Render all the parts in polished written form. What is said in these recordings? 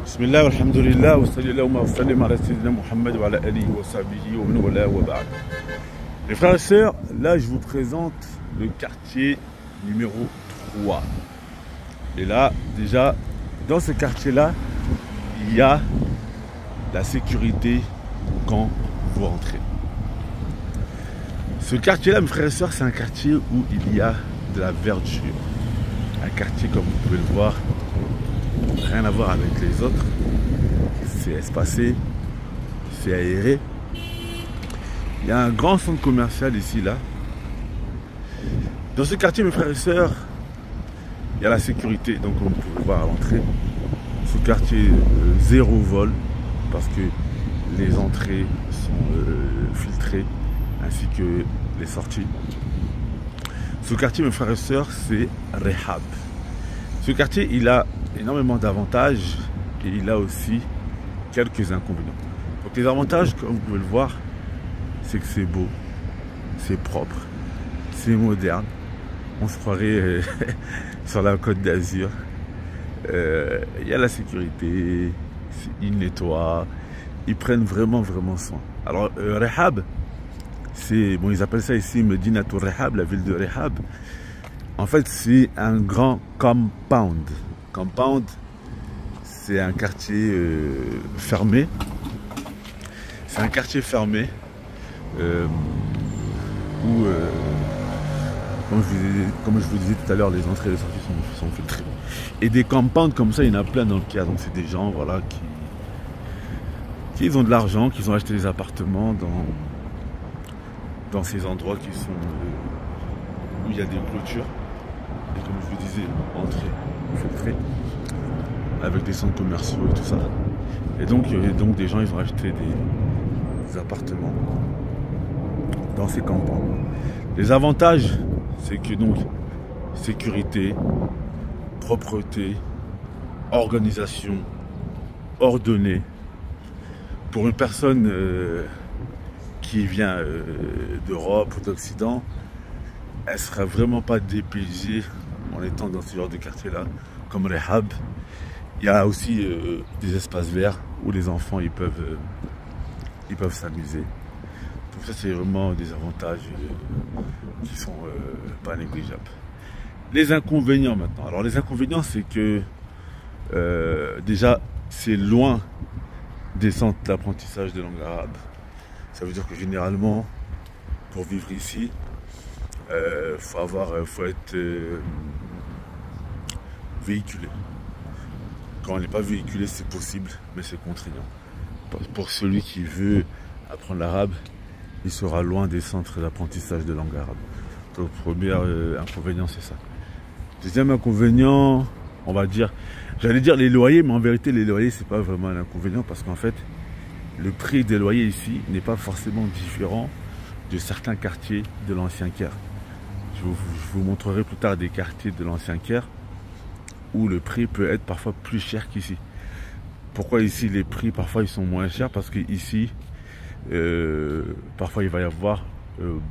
Bismillah, alhamdulillah, wa sallallahu wa sallam ala sayyidina Muhammad wa ala alihi wa sahbihi wa man wala wa ba'd. Les frères et sœurs, là je vous présente le quartier numéro 3. Et là, déjà, dans ce quartier-là, il y a la sécurité quand vous rentrez. Ce quartier-là, mes frères et sœurs, c'est un quartier où il y a de la verdure. Un quartier, comme vous pouvez le voir, rien à voir avec les autres. C'est espacé, c'est aéré. Il y a un grand centre commercial ici, là. Dans ce quartier, mes frères et sœurs, il y a la sécurité. Donc, comme vous pouvez le voir à l'entrée, ce quartier, zéro vol, parce que les entrées sont filtrées, ainsi que les sorties. Ce quartier, mes frères et sœurs, c'est Rehab. Ce quartier, il a énormément d'avantages et il a aussi quelques inconvénients. Donc les avantages, comme vous pouvez le voir, c'est que c'est beau, c'est propre, c'est moderne. On se croirait sur la Côte d'Azur. Il y a la sécurité, ils nettoient, ils prennent vraiment soin. Alors Rehab, c'est bon, ils appellent ça ici Medinatul Rehab, la ville de Rehab. En fait, c'est un grand compound. Compound, c'est un quartier fermé. C'est un quartier fermé où, comme je vous disais tout à l'heure, les entrées et les sorties sont filtrées. Et des compounds comme ça, il y en a plein dans le cas. Donc c'est des gens, voilà, qui ont de l'argent, qui ont acheté des appartements dans ces endroits qui sont où il y a des clôtures. Et comme je vous disais, entrée filtrée, avec des centres commerciaux et tout ça. Et donc des gens, ils ont acheté des appartements dans ces campagnes. Les avantages, c'est que donc sécurité, propreté, organisation, ordonnée. Pour une personne qui vient d'Europe ou d'Occident, elle ne sera vraiment pas dépaysée en étant dans ce genre de quartier-là, comme Rehab. Il y a aussi des espaces verts où les enfants ils peuvent s'amuser. Donc ça, c'est vraiment des avantages qui sont pas négligeables. Les inconvénients maintenant. Alors les inconvénients, c'est que déjà c'est loin des centres d'apprentissage de langue arabe. Ça veut dire que généralement, pour vivre ici, faut être véhiculé. Quand on n'est pas véhiculé, c'est possible, mais c'est contraignant. Pour celui qui veut apprendre l'arabe, il sera loin des centres d'apprentissage de langue arabe. Donc, le premier inconvénient, c'est ça. Deuxième inconvénient, on va dire, j'allais dire les loyers, mais en vérité, les loyers, c'est pas vraiment un inconvénient parce qu'en fait, le prix des loyers ici n'est pas forcément différent de certains quartiers de l'ancien Caire. Je vous montrerai plus tard des quartiers de l'ancien Caire où le prix peut être parfois plus cher qu'ici. Pourquoi ici les prix parfois ils sont moins chers? Parce que ici parfois il va y avoir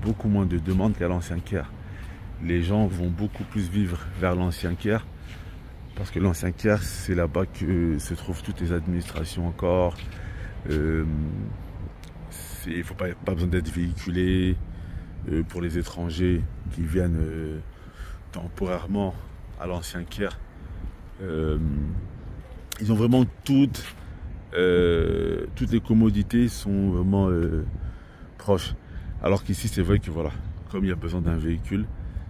beaucoup moins de demandes qu'à l'ancien Caire. Les gens vont beaucoup plus vivre vers l'ancien Caire parce que l'ancien Caire, c'est là-bas que se trouvent toutes les administrations encore. Il ne faut pas besoin d'être véhiculé. Pour les étrangers qui viennent temporairement à l'ancien Caire, ils ont vraiment toutes les commodités sont vraiment proches. Alors qu'ici, c'est vrai que voilà, comme il y a besoin d'un véhicule,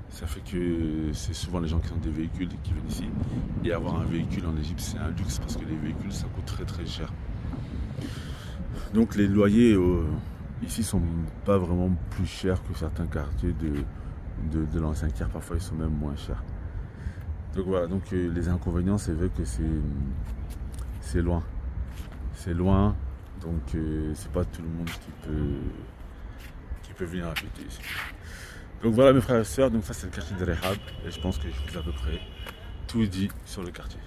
ça fait que c'est souvent les gens qui ont des véhicules qui viennent ici. Et avoir un véhicule en Égypte, c'est un luxe parce que les véhicules, ça coûte très cher. Donc les loyers ici sont pas vraiment plus chers que certains quartiers de l'ancien Caire. Parfois ils sont même moins chers. Donc voilà, donc les inconvénients, c'est vrai que c'est loin. C'est loin, donc c'est pas tout le monde qui peut venir habiter ici. Donc voilà mes frères et sœurs, donc ça c'est le quartier de Rehab et je pense que je vous ai à peu près tout dit sur le quartier.